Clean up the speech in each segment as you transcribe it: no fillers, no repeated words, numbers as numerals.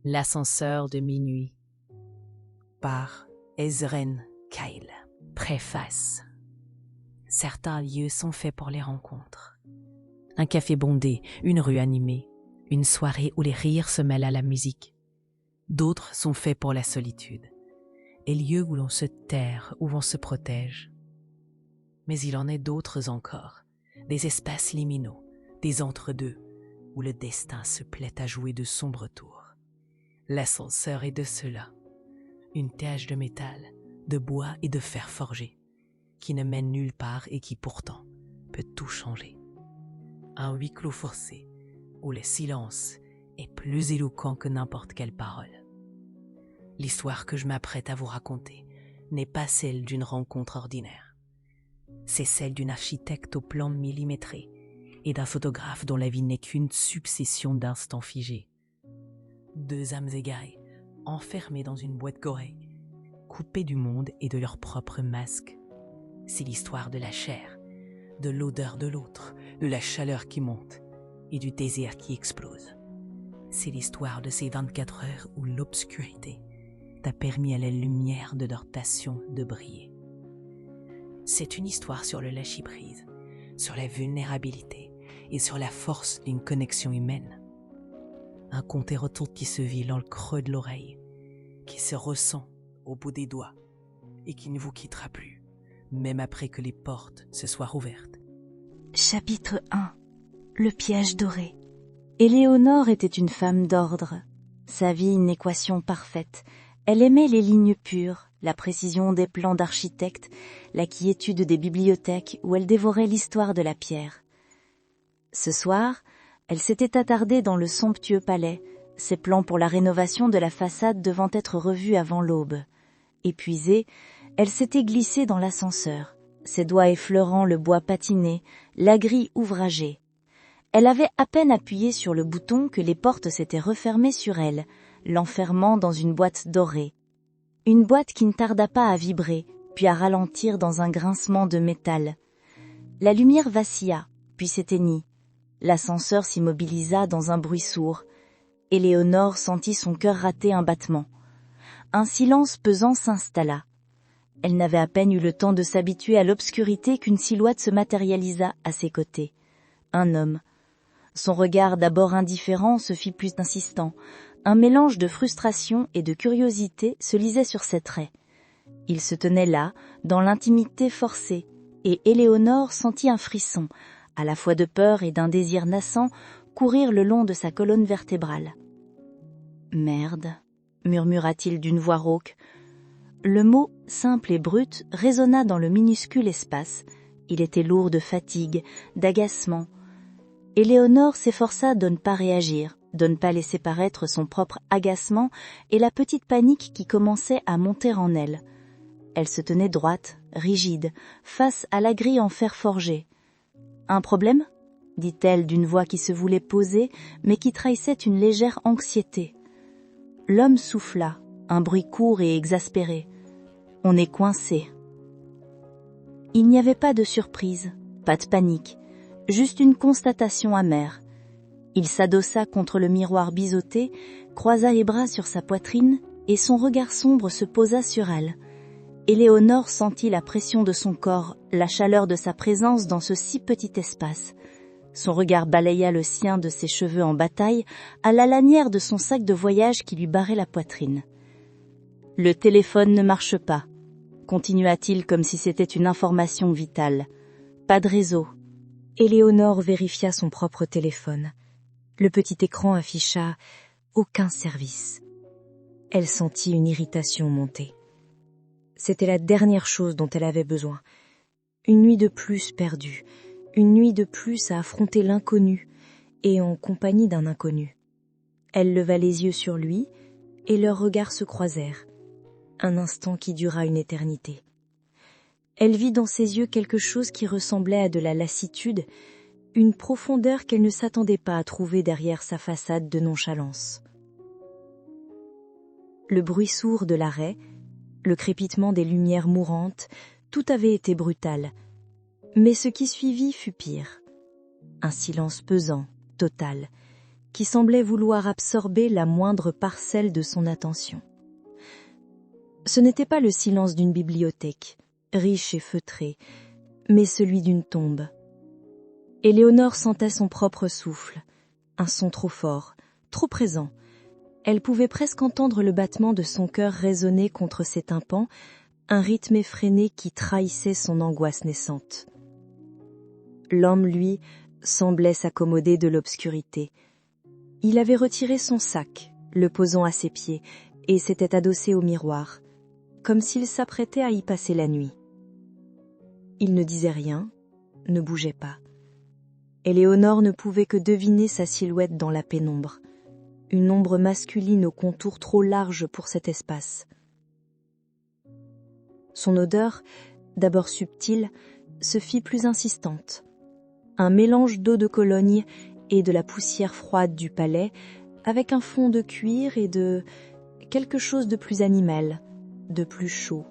L'ascenseur de minuit par Ezren Kyle. Préface. Certains lieux sont faits pour les rencontres. Un café bondé, une rue animée, une soirée où les rires se mêlent à la musique. D'autres sont faits pour la solitude, et lieux où l'on se terre, où l'on se protège. Mais il en est d'autres encore, des espaces liminaux, des entre-deux, où le destin se plaît à jouer de sombres tours. L'ascenseur est de cela, une cage de métal, de bois et de fer forgé, qui ne mène nulle part et qui pourtant peut tout changer. Un huis clos forcé, où le silence est plus éloquent que n'importe quelle parole. L'histoire que je m'apprête à vous raconter n'est pas celle d'une rencontre ordinaire. C'est celle d'une architecte au plan millimétré et d'un photographe dont la vie n'est qu'une succession d'instants figés. Deux âmes égarées, enfermées dans une boîte corée, coupées du monde et de leur propre masque. C'est l'histoire de la chair, de l'odeur de l'autre, de la chaleur qui monte et du désir qui explose. C'est l'histoire de ces 24 heures où l'obscurité t'a permis à la lumière de leur passion de briller. C'est une histoire sur le lâcher-prise, sur la vulnérabilité et sur la force d'une connexion humaine. Un conte et retour qui se vit dans le creux de l'oreille, qui se ressent au bout des doigts et qui ne vous quittera plus, même après que les portes se soient rouvertes. Chapitre 1. Le piège doré. Éléonore était une femme d'ordre. Sa vie une équation parfaite. Elle aimait les lignes pures, la précision des plans d'architecte, la quiétude des bibliothèques où elle dévorait l'histoire de la pierre. Ce soir, elle s'était attardée dans le somptueux palais, ses plans pour la rénovation de la façade devant être revus avant l'aube. Épuisée, elle s'était glissée dans l'ascenseur, ses doigts effleurant le bois patiné, la grille ouvragée. Elle avait à peine appuyé sur le bouton que les portes s'étaient refermées sur elle, l'enfermant dans une boîte dorée. Une boîte qui ne tarda pas à vibrer, puis à ralentir dans un grincement de métal. La lumière vacilla, puis s'éteignit. L'ascenseur s'immobilisa dans un bruit sourd. Éléonore sentit son cœur rater un battement. Un silence pesant s'installa. Elle n'avait à peine eu le temps de s'habituer à l'obscurité qu'une silhouette se matérialisa à ses côtés. Un homme. Son regard d'abord indifférent se fit plus insistant. Un mélange de frustration et de curiosité se lisait sur ses traits. Il se tenait là, dans l'intimité forcée, et Éléonore sentit un frisson, à la fois de peur et d'un désir naissant, courir le long de sa colonne vertébrale. « Merde », murmura-t-il d'une voix rauque. Le mot, simple et brut, résonna dans le minuscule espace. Il était lourd de fatigue, d'agacement. Éléonore s'efforça de ne pas réagir, de ne pas laisser paraître son propre agacement et la petite panique qui commençait à monter en elle. Elle se tenait droite, rigide, face à la grille en fer forgé. « Un problème ?» dit-elle d'une voix qui se voulait posée, mais qui trahissait une légère anxiété. L'homme souffla, un bruit court et exaspéré. « On est coincé. » Il n'y avait pas de surprise, pas de panique, juste une constatation amère. Il s'adossa contre le miroir biseauté, croisa les bras sur sa poitrine, et son regard sombre se posa sur elle. Éléonore sentit la pression de son corps, la chaleur de sa présence dans ce si petit espace. Son regard balaya le sien de ses cheveux en bataille à la lanière de son sac de voyage qui lui barrait la poitrine. « Le téléphone ne marche pas », continua-t-il comme si c'était une information vitale. « Pas de réseau. » Éléonore vérifia son propre téléphone. Le petit écran afficha « Aucun service ». Elle sentit une irritation monter. C'était la dernière chose dont elle avait besoin. Une nuit de plus perdue, une nuit de plus à affronter l'inconnu, et en compagnie d'un inconnu. Elle leva les yeux sur lui, et leurs regards se croisèrent. Un instant qui dura une éternité. Elle vit dans ses yeux quelque chose qui ressemblait à de la lassitude, une profondeur qu'elle ne s'attendait pas à trouver derrière sa façade de nonchalance. Le bruit sourd de l'arrêt, le crépitement des lumières mourantes, tout avait été brutal. Mais ce qui suivit fut pire. Un silence pesant, total. qui semblait vouloir absorber la moindre parcelle de son attention. Ce n'était pas le silence d'une bibliothèque, riche et feutrée, mais celui d'une tombe. Éléonore sentait son propre souffle, un son trop fort, trop présent. Elle pouvait presque entendre le battement de son cœur résonner contre ses tympans, un rythme effréné qui trahissait son angoisse naissante. L'homme, lui, semblait s'accommoder de l'obscurité. Il avait retiré son sac, le posant à ses pieds, et s'était adossé au miroir, comme s'il s'apprêtait à y passer la nuit. Il ne disait rien, ne bougeait pas. Éléonore ne pouvait que deviner sa silhouette dans la pénombre, une ombre masculine au contour trop large pour cet espace. Son odeur, d'abord subtile, se fit plus insistante. Un mélange d'eau de Cologne et de la poussière froide du palais, avec un fond de cuir et de quelque chose de plus animal, de plus chaud.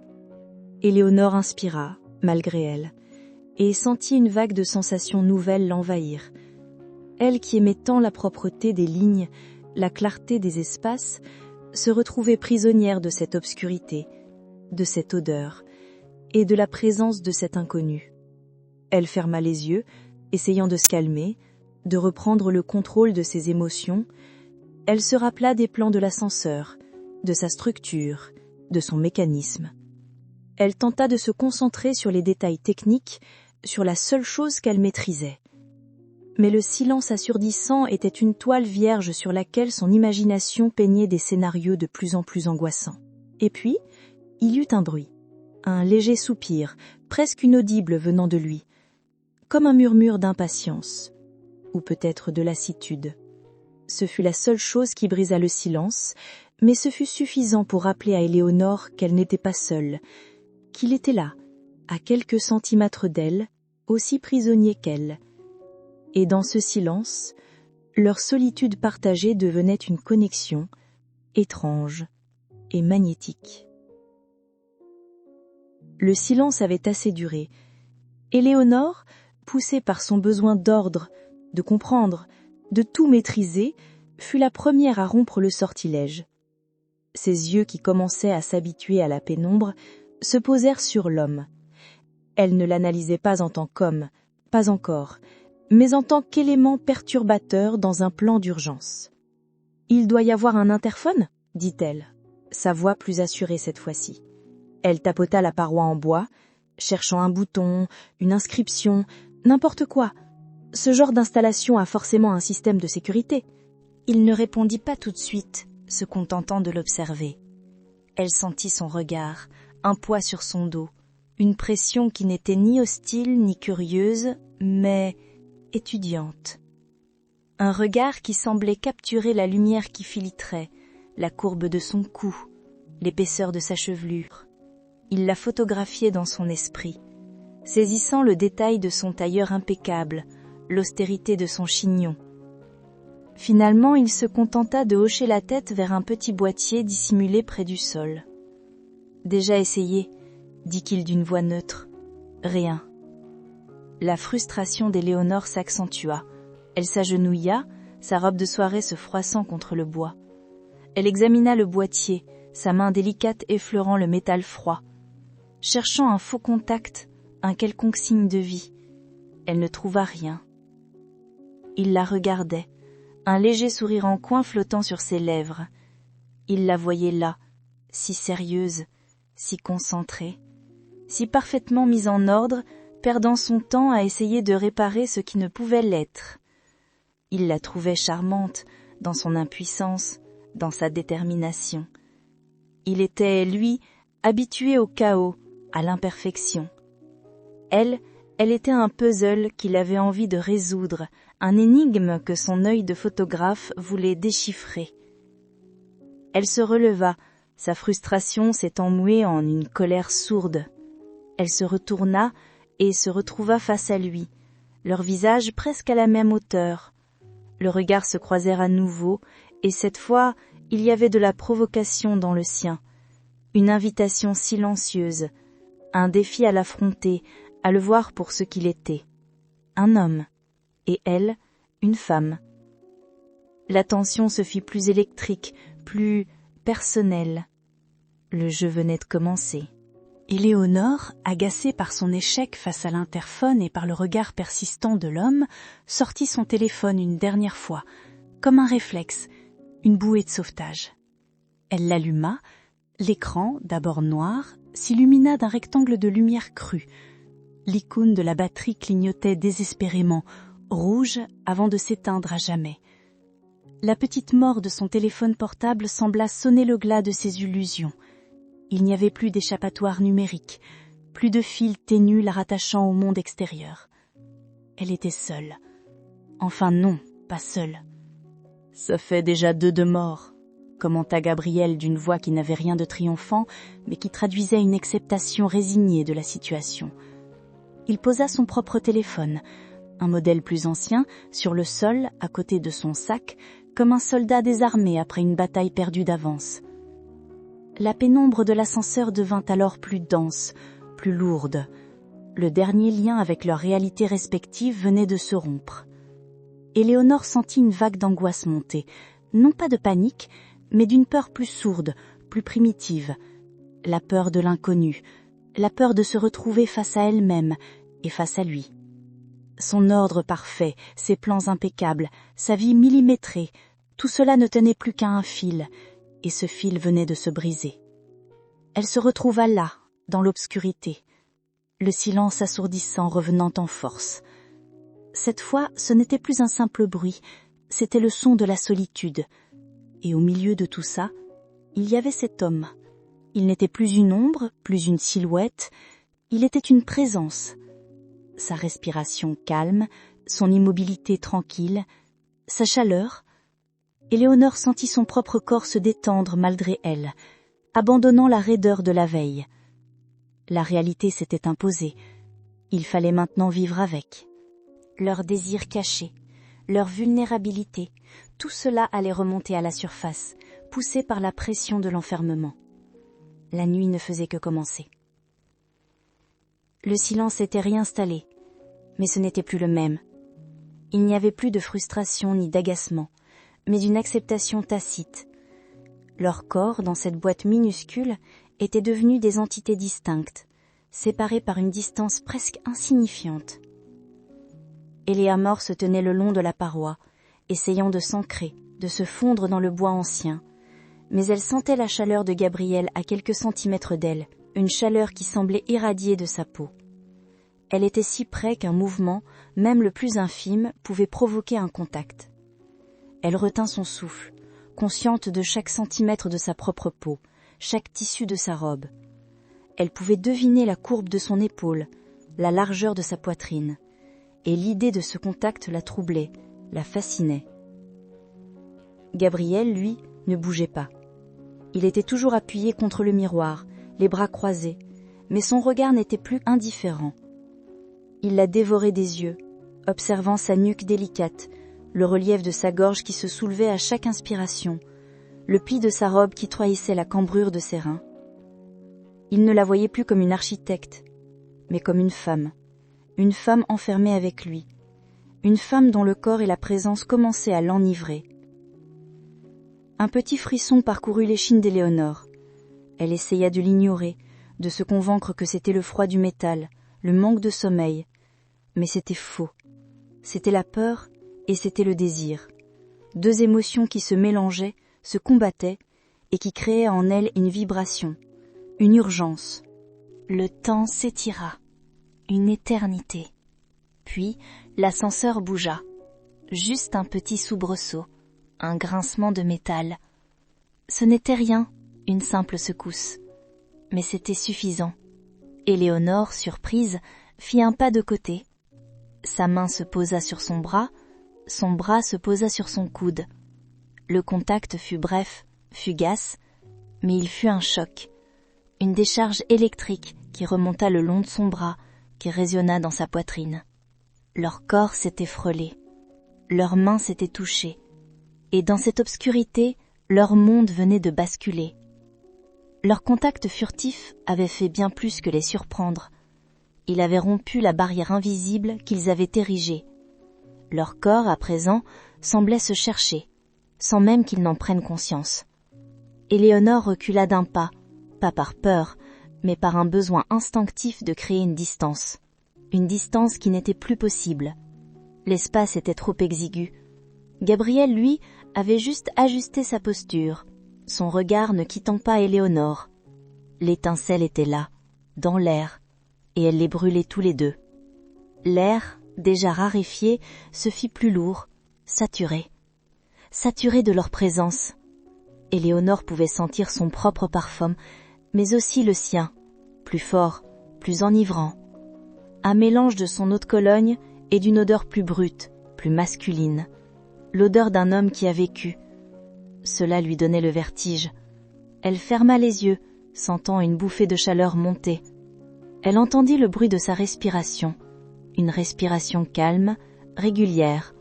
Éléonore inspira, malgré elle, et sentit une vague de sensations nouvelles l'envahir. Elle qui aimait tant la propreté des lignes, la clarté des espaces, se retrouvait prisonnière de cette obscurité, de cette odeur, et de la présence de cet inconnu. Elle ferma les yeux, essayant de se calmer, de reprendre le contrôle de ses émotions. Elle se rappela des plans de l'ascenseur, de sa structure, de son mécanisme. Elle tenta de se concentrer sur les détails techniques, sur la seule chose qu'elle maîtrisait. Mais le silence assourdissant était une toile vierge sur laquelle son imagination peignait des scénarios de plus en plus angoissants. Et puis, il y eut un bruit, un léger soupir, presque inaudible venant de lui, comme un murmure d'impatience, ou peut-être de lassitude. Ce fut la seule chose qui brisa le silence, mais ce fut suffisant pour rappeler à Éléonore qu'elle n'était pas seule, qu'il était là, à quelques centimètres d'elle, aussi prisonnier qu'elle. Et dans ce silence, leur solitude partagée devenait une connexion étrange et magnétique. Le silence avait assez duré. Éléonore, poussée par son besoin d'ordre, de comprendre, de tout maîtriser, fut la première à rompre le sortilège. Ses yeux qui commençaient à s'habituer à la pénombre se posèrent sur l'homme. Elle ne l'analysait pas en tant qu'homme, pas encore, mais en tant qu'élément perturbateur dans un plan d'urgence. « Il doit y avoir un interphone ?» dit-elle, sa voix plus assurée cette fois-ci. Elle tapota la paroi en bois, cherchant un bouton, une inscription, n'importe quoi. Ce genre d'installation a forcément un système de sécurité. Il ne répondit pas tout de suite, se contentant de l'observer. Elle sentit son regard, un poids sur son dos, une pression qui n'était ni hostile ni curieuse, mais étudiante. Un regard qui semblait capturer la lumière qui filtrait, la courbe de son cou, l'épaisseur de sa chevelure. Il la photographiait dans son esprit, saisissant le détail de son tailleur impeccable, l'austérité de son chignon. Finalement, il se contenta de hocher la tête vers un petit boîtier dissimulé près du sol. « Déjà essayé », dit-il d'une voix neutre. « Rien. » La frustration d'Éléonore s'accentua. Elle s'agenouilla, sa robe de soirée se froissant contre le bois. Elle examina le boîtier, sa main délicate effleurant le métal froid. Cherchant un faux contact, un quelconque signe de vie. Elle ne trouva rien. Il la regardait, un léger sourire en coin flottant sur ses lèvres. Il la voyait là, si sérieuse, si concentrée, si parfaitement mise en ordre, perdant son temps à essayer de réparer ce qui ne pouvait l'être. Il la trouvait charmante, dans son impuissance, dans sa détermination. Il était, lui, habitué au chaos, à l'imperfection. Elle était un puzzle qu'il avait envie de résoudre, un énigme que son œil de photographe voulait déchiffrer. Elle se releva, sa frustration s'étant muée en une colère sourde. Elle se retourna et se retrouva face à lui, leurs visages presque à la même hauteur. Le regard se croisèrent à nouveau, et cette fois, il y avait de la provocation dans le sien, une invitation silencieuse, un défi à l'affronter, à le voir pour ce qu'il était. Un homme, et elle, une femme. La tension se fit plus électrique, plus personnelle. Le jeu venait de commencer. Éléonore, agacée par son échec face à l'interphone et par le regard persistant de l'homme, sortit son téléphone une dernière fois, comme un réflexe, une bouée de sauvetage. Elle l'alluma, l'écran, d'abord noir, s'illumina d'un rectangle de lumière crue. L'icône de la batterie clignotait désespérément, rouge avant de s'éteindre à jamais. La petite mort de son téléphone portable sembla sonner le glas de ses illusions. Il n'y avait plus d'échappatoire numérique, plus de fil ténu la rattachant au monde extérieur. Elle était seule. Enfin non, pas seule. « Ça fait déjà 2 de morts », commenta Gabriel d'une voix qui n'avait rien de triomphant, mais qui traduisait une acceptation résignée de la situation. Il posa son propre téléphone, un modèle plus ancien, sur le sol, à côté de son sac, comme un soldat désarmé après une bataille perdue d'avance. La pénombre de l'ascenseur devint alors plus dense, plus lourde. Le dernier lien avec leur réalité respective venait de se rompre. Éléonore sentit une vague d'angoisse monter, non pas de panique, mais d'une peur plus sourde, plus primitive. La peur de l'inconnu, la peur de se retrouver face à elle-même et face à lui. Son ordre parfait, ses plans impeccables, sa vie millimétrée, tout cela ne tenait plus qu'à un fil, et ce fil venait de se briser. Elle se retrouva là, dans l'obscurité, le silence assourdissant revenant en force. Cette fois, ce n'était plus un simple bruit, c'était le son de la solitude. Et au milieu de tout ça, il y avait cet homme. Il n'était plus une ombre, plus une silhouette, il était une présence. Sa respiration calme, son immobilité tranquille, sa chaleur. Éléonore sentit son propre corps se détendre malgré elle, abandonnant la raideur de la veille. La réalité s'était imposée. Il fallait maintenant vivre avec. Leurs désirs cachés, leur vulnérabilité, tout cela allait remonter à la surface, poussé par la pression de l'enfermement. La nuit ne faisait que commencer. Le silence s'était réinstallé, mais ce n'était plus le même. Il n'y avait plus de frustration ni d'agacement, mais d'une acceptation tacite. Leurs corps, dans cette boîte minuscule, étaient devenus des entités distinctes, séparées par une distance presque insignifiante. Éléonore se tenait le long de la paroi, essayant de s'ancrer, de se fondre dans le bois ancien, mais elle sentait la chaleur de Gabriel à quelques centimètres d'elle, une chaleur qui semblait irradier de sa peau. Elle était si près qu'un mouvement, même le plus infime, pouvait provoquer un contact. Elle retint son souffle, consciente de chaque centimètre de sa propre peau, chaque tissu de sa robe. Elle pouvait deviner la courbe de son épaule, la largeur de sa poitrine, et l'idée de ce contact la troublait, la fascinait. Gabriel, lui, ne bougeait pas. Il était toujours appuyé contre le miroir, les bras croisés, mais son regard n'était plus indifférent. Il la dévorait des yeux, observant sa nuque délicate, le relief de sa gorge qui se soulevait à chaque inspiration, le pli de sa robe qui trahissait la cambrure de ses reins. Il ne la voyait plus comme une architecte, mais comme une femme enfermée avec lui, une femme dont le corps et la présence commençaient à l'enivrer. Un petit frisson parcourut l'échine d'Éléonore. Elle essaya de l'ignorer, de se convaincre que c'était le froid du métal, le manque de sommeil, mais c'était faux. C'était la peur et c'était le désir. 2 émotions qui se mélangeaient, se combattaient et qui créaient en elle une vibration, une urgence. Le temps s'étira, une éternité. Puis l'ascenseur bougea. Juste un petit soubresaut, un grincement de métal. Ce n'était rien, une simple secousse. Mais c'était suffisant. Éléonore, surprise, fit un pas de côté. Sa main se posa sur son bras se posa sur son coude. Le contact fut bref, fugace, mais il fut un choc. Une décharge électrique qui remonta le long de son bras, qui résonna dans sa poitrine. Leurs corps s'étaient frôlés, leurs mains s'étaient touchées, et dans cette obscurité, leur monde venait de basculer. Leur contact furtif avait fait bien plus que les surprendre. Il avait rompu la barrière invisible qu'ils avaient érigée. Leur corps, à présent, semblait se chercher, sans même qu'il n'en prenne conscience. Éléonore recula d'un pas, pas par peur, mais par un besoin instinctif de créer une distance qui n'était plus possible. L'espace était trop exigu. Gabriel, lui, avait juste ajusté sa posture, son regard ne quittant pas Éléonore. L'étincelle était là, dans l'air, et elle les brûlait tous les deux. L'air, déjà raréfié, se fit plus lourd, saturé de leur présence. Éléonore pouvait sentir son propre parfum, mais aussi le sien, plus fort, plus enivrant. Un mélange de son eau de Cologne et d'une odeur plus brute, plus masculine. L'odeur d'un homme qui a vécu. Cela lui donnait le vertige. Elle ferma les yeux, sentant une bouffée de chaleur monter. Elle entendit le bruit de sa respiration, une respiration calme, régulière,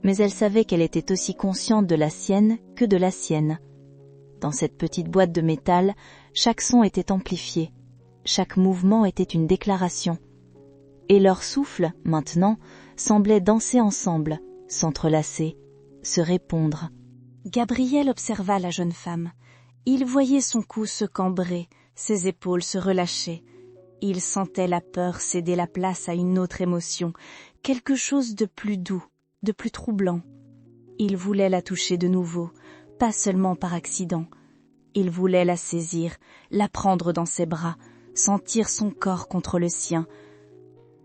mais elle savait qu'elle était aussi consciente de la sienne que de la sienne. Dans cette petite boîte de métal, chaque son était amplifié, chaque mouvement était une déclaration. Et leur souffle, maintenant, semblait danser ensemble, s'entrelacer, se répondre. Gabriel observa la jeune femme. Il voyait son cou se cambrer, ses épaules se relâcher. Il sentait la peur céder la place à une autre émotion, quelque chose de plus doux, de plus troublant. Il voulait la toucher de nouveau, pas seulement par accident. Il voulait la saisir, la prendre dans ses bras, sentir son corps contre le sien.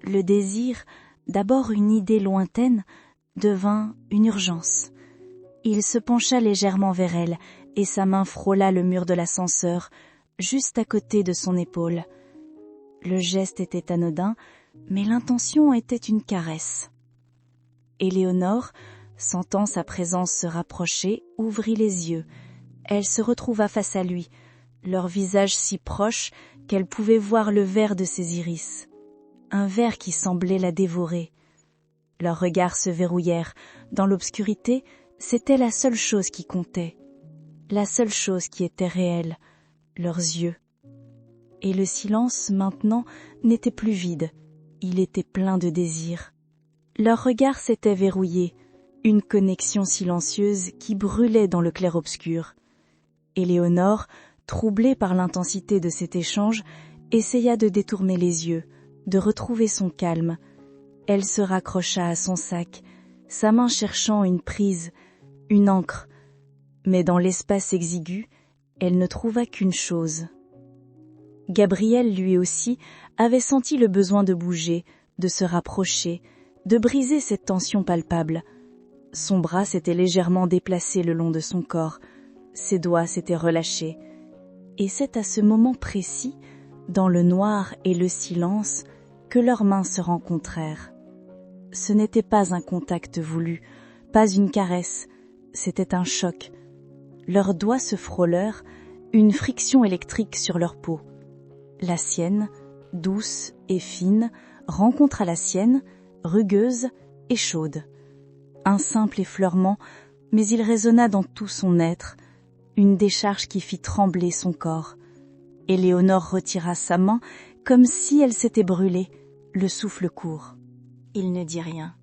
Le désir, d'abord une idée lointaine, devint une urgence. Il se pencha légèrement vers elle, et sa main frôla le mur de l'ascenseur, juste à côté de son épaule. Le geste était anodin, mais l'intention était une caresse. Éléonore, sentant sa présence se rapprocher, ouvrit les yeux. Elle se retrouva face à lui, leur visage si proche qu'elle pouvait voir le vert de ses iris. Un vert qui semblait la dévorer. Leurs regards se verrouillèrent. Dans l'obscurité, c'était la seule chose qui comptait. La seule chose qui était réelle, leurs yeux. Et le silence, maintenant, n'était plus vide. Il était plein de désir. Leurs regards s'étaient verrouillés, une connexion silencieuse qui brûlait dans le clair-obscur. Éléonore, troublée par l'intensité de cet échange, essaya de détourner les yeux, de retrouver son calme. Elle se raccrocha à son sac, sa main cherchant une prise, une ancre. Mais dans l'espace exigu, elle ne trouva qu'une chose. Gabriel, lui aussi, avait senti le besoin de bouger, de se rapprocher, de briser cette tension palpable. Son bras s'était légèrement déplacé le long de son corps, ses doigts s'étaient relâchés. Et c'est à ce moment précis, dans le noir et le silence, que leurs mains se rencontrèrent. Ce n'était pas un contact voulu, pas une caresse, c'était un choc. Leurs doigts se frôlèrent, une friction électrique sur leur peau. La sienne, douce et fine, rencontra la sienne, rugueuse et chaude. Un simple effleurement, mais il résonna dans tout son être, une décharge qui fit trembler son corps. Éléonore retira sa main comme si elle s'était brûlée, le souffle court. Il ne dit rien.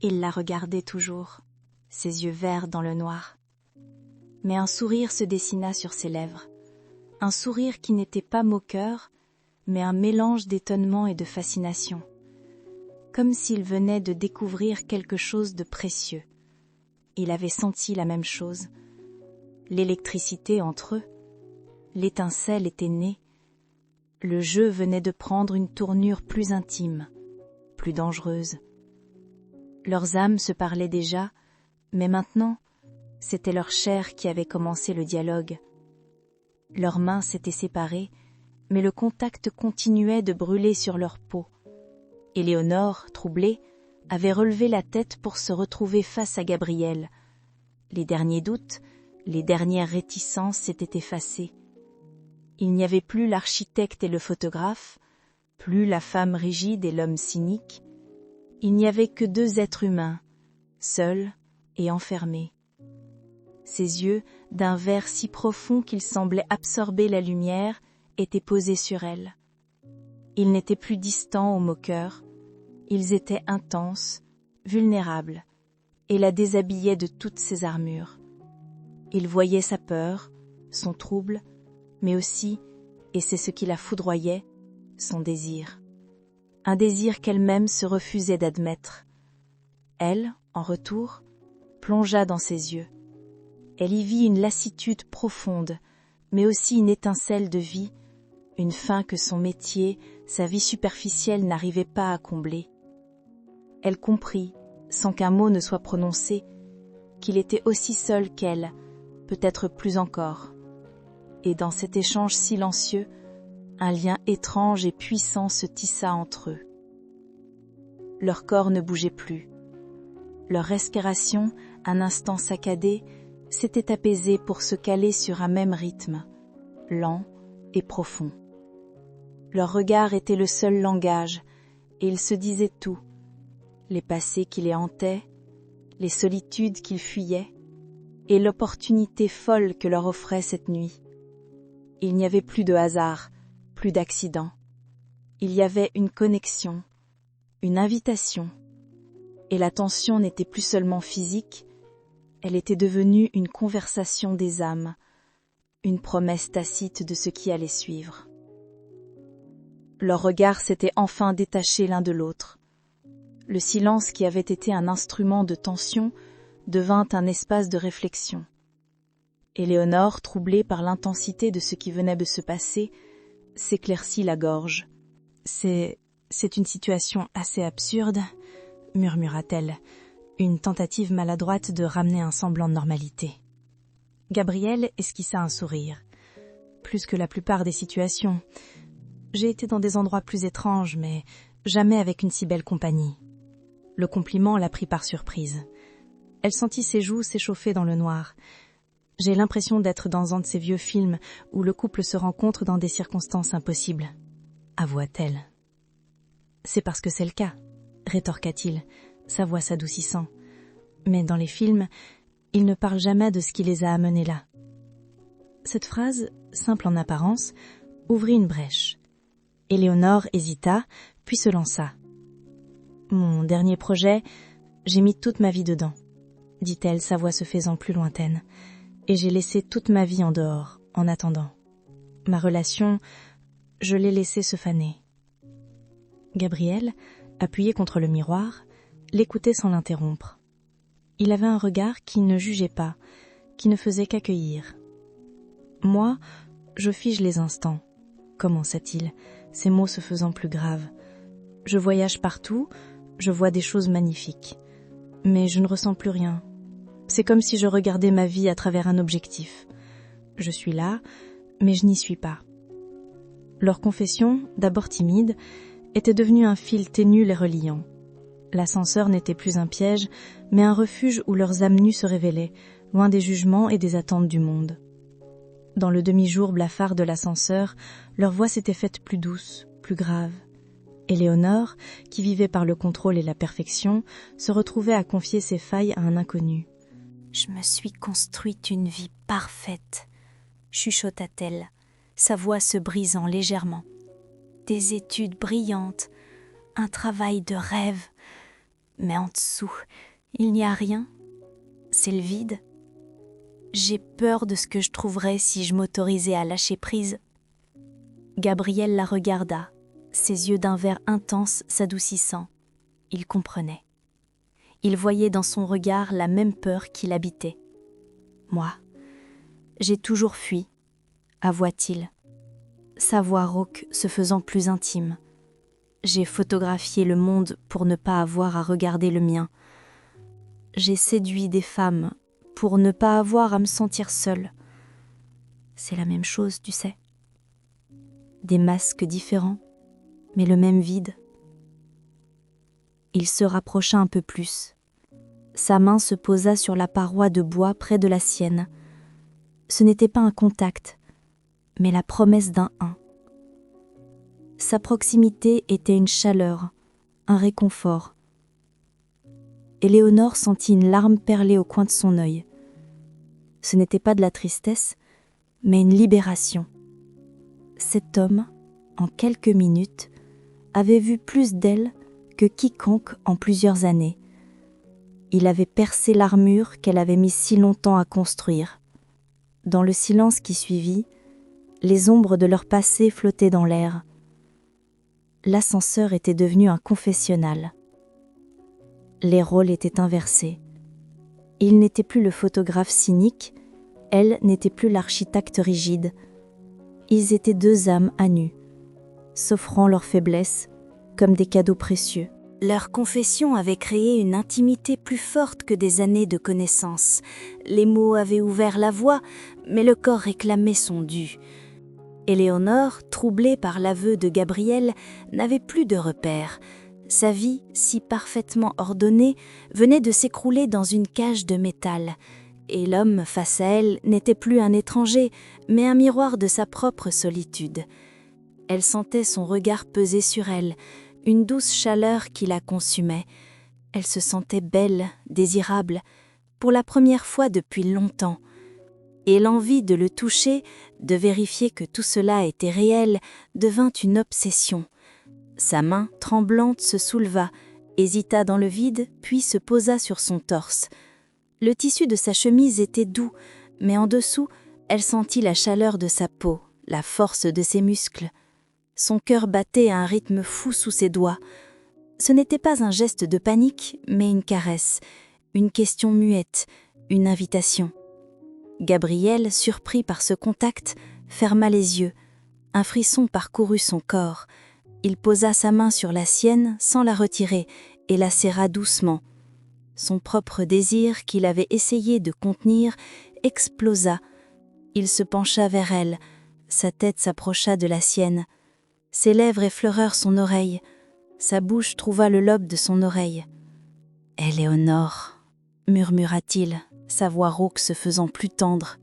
Il la regardait toujours, ses yeux verts dans le noir. Mais un sourire se dessina sur ses lèvres. Un sourire qui n'était pas moqueur, mais un mélange d'étonnement et de fascination. Comme s'il venait de découvrir quelque chose de précieux. Il avait senti la même chose. L'électricité entre eux. L'étincelle était née. Le jeu venait de prendre une tournure plus intime, plus dangereuse. Leurs âmes se parlaient déjà, mais maintenant, c'était leur chair qui avait commencé le dialogue. Leurs mains s'étaient séparées, mais le contact continuait de brûler sur leur peau. Éléonore, troublée, avait relevé la tête pour se retrouver face à Gabriel. Les derniers doutes, les dernières réticences s'étaient effacées. Il n'y avait plus l'architecte et le photographe, plus la femme rigide et l'homme cynique. Il n'y avait que deux êtres humains, seuls et enfermés. Ses yeux, d'un vert si profond qu'ils semblaient absorber la lumière, étaient posés sur elle. Ils n'étaient plus distants ou moqueurs, ils étaient intenses, vulnérables, et la déshabillaient de toutes ses armures. Il voyait sa peur, son trouble, mais aussi, et c'est ce qui la foudroyait, son désir. Un désir qu'elle-même se refusait d'admettre. Elle, en retour, plongea dans ses yeux. Elle y vit une lassitude profonde, mais aussi une étincelle de vie, une faim que son métier, sa vie superficielle n'arrivait pas à combler. Elle comprit, sans qu'un mot ne soit prononcé, qu'il était aussi seul qu'elle, peut-être plus encore. Et dans cet échange silencieux, un lien étrange et puissant se tissa entre eux. Leur corps ne bougeait plus. Leur respiration, un instant saccadée, s'était apaisée pour se caler sur un même rythme, lent et profond. Leur regard était le seul langage, et ils se disaient tout, les passés qui les hantaient, les solitudes qu'ils fuyaient, et l'opportunité folle que leur offrait cette nuit. Il n'y avait plus de hasard, plus d'accident. Il y avait une connexion, une invitation, et la tension n'était plus seulement physique, elle était devenue une conversation des âmes, une promesse tacite de ce qui allait suivre. Leurs regards s'étaient enfin détachés l'un de l'autre. Le silence qui avait été un instrument de tension devint un espace de réflexion. Éléonore, troublée par l'intensité de ce qui venait de se passer, s'éclaircit la gorge. C'est une situation assez absurde, murmura-t-elle, une tentative maladroite de ramener un semblant de normalité. Gabriel esquissa un sourire. Plus que la plupart des situations. J'ai été dans des endroits plus étranges, mais jamais avec une si belle compagnie. Le compliment la prit par surprise. Elle sentit ses joues s'échauffer dans le noir. J'ai l'impression d'être dans un de ces vieux films où le couple se rencontre dans des circonstances impossibles, avoua-t-elle. C'est parce que c'est le cas, rétorqua-t-il, sa voix s'adoucissant. Mais dans les films, ils ne parlent jamais de ce qui les a amenés là. Cette phrase, simple en apparence, ouvrit une brèche. Éléonore hésita, puis se lança. Mon dernier projet, j'ai mis toute ma vie dedans, dit-elle, sa voix se faisant plus lointaine, et j'ai laissé toute ma vie en dehors, en attendant. Ma relation, je l'ai laissée se faner. Gabriel, appuyé contre le miroir, l'écoutait sans l'interrompre. Il avait un regard qui ne jugeait pas, qui ne faisait qu'accueillir. Moi, je fige les instants, commença-t-il, ses mots se faisant plus graves. Je voyage partout, je vois des choses magnifiques. Mais je ne ressens plus rien. C'est comme si je regardais ma vie à travers un objectif. Je suis là, mais je n'y suis pas. Leur confession, d'abord timide, était devenue un fil ténu les reliant. L'ascenseur n'était plus un piège, mais un refuge où leurs âmes nues se révélaient, loin des jugements et des attentes du monde. Dans le demi-jour blafard de l'ascenseur, leur voix s'était faite plus douce, plus grave. Éléonore, qui vivait par le contrôle et la perfection, se retrouvait à confier ses failles à un inconnu. « Je me suis construite une vie parfaite », chuchota-t-elle, sa voix se brisant légèrement. « Des études brillantes, un travail de rêve. Mais en dessous, il n'y a rien. C'est le vide. J'ai peur de ce que je trouverais si je m'autorisais à lâcher prise. » Gabriel la regarda, ses yeux d'un vert intense s'adoucissant. Il comprenait. Il voyait dans son regard la même peur qui l'habitait. « Moi, j'ai toujours fui, » avoua-t-il, sa voix rauque se faisant plus intime. « J'ai photographié le monde pour ne pas avoir à regarder le mien. J'ai séduit des femmes pour ne pas avoir à me sentir seule. C'est la même chose, tu sais. Des masques différents, mais le même vide. » Il se rapprocha un peu plus. Sa main se posa sur la paroi de bois près de la sienne. Ce n'était pas un contact, mais la promesse d'un un. Sa proximité était une chaleur, un réconfort. Éléonore sentit une larme perler au coin de son œil. Ce n'était pas de la tristesse, mais une libération. Cet homme, en quelques minutes, avait vu plus d'elle que quiconque en plusieurs années. Il avait percé l'armure qu'elle avait mis si longtemps à construire. Dans le silence qui suivit, les ombres de leur passé flottaient dans l'air. L'ascenseur était devenu un confessionnal. Les rôles étaient inversés. Il n'était plus le photographe cynique, elle n'était plus l'architecte rigide. Ils étaient deux âmes à nu, s'offrant leurs faiblesses comme des cadeaux précieux. Leur confession avait créé une intimité plus forte que des années de connaissance. Les mots avaient ouvert la voie, mais le corps réclamait son dû. Éléonore, troublée par l'aveu de Gabriel, n'avait plus de repères. Sa vie, si parfaitement ordonnée, venait de s'écrouler dans une cage de métal. Et l'homme, face à elle, n'était plus un étranger, mais un miroir de sa propre solitude. Elle sentait son regard peser sur elle, une douce chaleur qui la consumait. Elle se sentait belle, désirable, pour la première fois depuis longtemps. Et l'envie de le toucher, de vérifier que tout cela était réel, devint une obsession. Sa main, tremblante, se souleva, hésita dans le vide, puis se posa sur son torse. Le tissu de sa chemise était doux, mais en dessous, elle sentit la chaleur de sa peau, la force de ses muscles. Son cœur battait à un rythme fou sous ses doigts. Ce n'était pas un geste de panique, mais une caresse, une question muette, une invitation. Gabriel, surpris par ce contact, ferma les yeux. Un frisson parcourut son corps. Il posa sa main sur la sienne sans la retirer et la serra doucement. Son propre désir, qu'il avait essayé de contenir, explosa. Il se pencha vers elle. Sa tête s'approcha de la sienne. Ses lèvres effleurèrent son oreille. Sa bouche trouva le lobe de son oreille. « Éléonore » murmura-t-il, sa voix rauque se faisant plus tendre.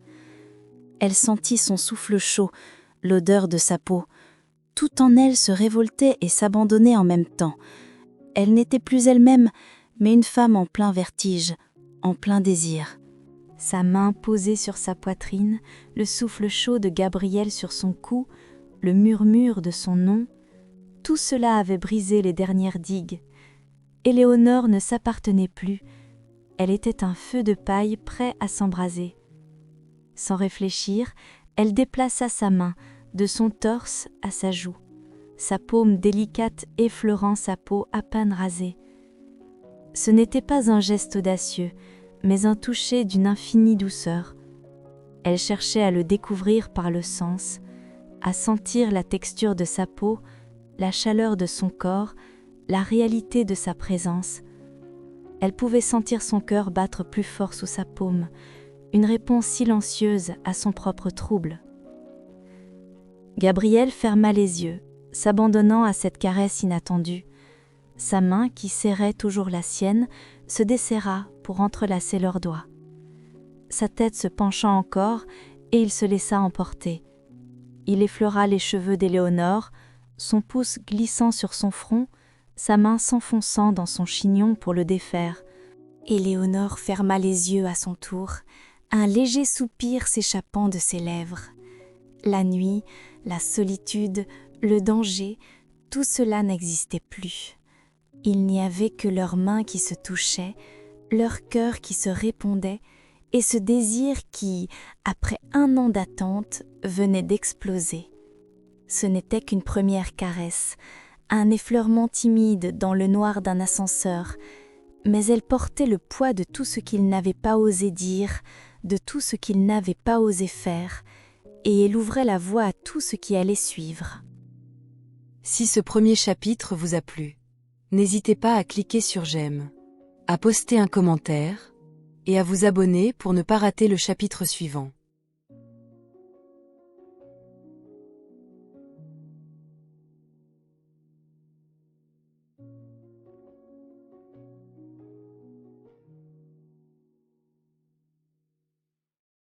Elle sentit son souffle chaud, l'odeur de sa peau. Tout en elle se révoltait et s'abandonnait en même temps. Elle n'était plus elle-même, mais une femme en plein vertige, en plein désir. Sa main posée sur sa poitrine, le souffle chaud de Gabriel sur son cou, le murmure de son nom, tout cela avait brisé les dernières digues. Éléonore ne s'appartenait plus. Elle était un feu de paille prêt à s'embraser. Sans réfléchir, elle déplaça sa main de son torse à sa joue, sa paume délicate effleurant sa peau à peine rasée. Ce n'était pas un geste audacieux, mais un toucher d'une infinie douceur. Elle cherchait à le découvrir par le sens, à sentir la texture de sa peau, la chaleur de son corps, la réalité de sa présence. Elle pouvait sentir son cœur battre plus fort sous sa paume, une réponse silencieuse à son propre trouble. Gabriel ferma les yeux, s'abandonnant à cette caresse inattendue. Sa main, qui serrait toujours la sienne, se desserra pour entrelacer leurs doigts. Sa tête se pencha encore et il se laissa emporter. Il effleura les cheveux d'Éléonore, son pouce glissant sur son front, sa main s'enfonçant dans son chignon pour le défaire. Éléonore ferma les yeux à son tour, un léger soupir s'échappant de ses lèvres. La nuit, la solitude, le danger, tout cela n'existait plus. Il n'y avait que leurs mains qui se touchaient, leur cœur qui se répondait, et ce désir qui, après 1 an d'attente, venait d'exploser. Ce n'était qu'une première caresse, un effleurement timide dans le noir d'un ascenseur, mais elle portait le poids de tout ce qu'il n'avait pas osé dire, de tout ce qu'il n'avait pas osé faire, et elle ouvrait la voie à tout ce qui allait suivre. Si ce premier chapitre vous a plu, n'hésitez pas à cliquer sur j'aime, à poster un commentaire et à vous abonner pour ne pas rater le chapitre suivant.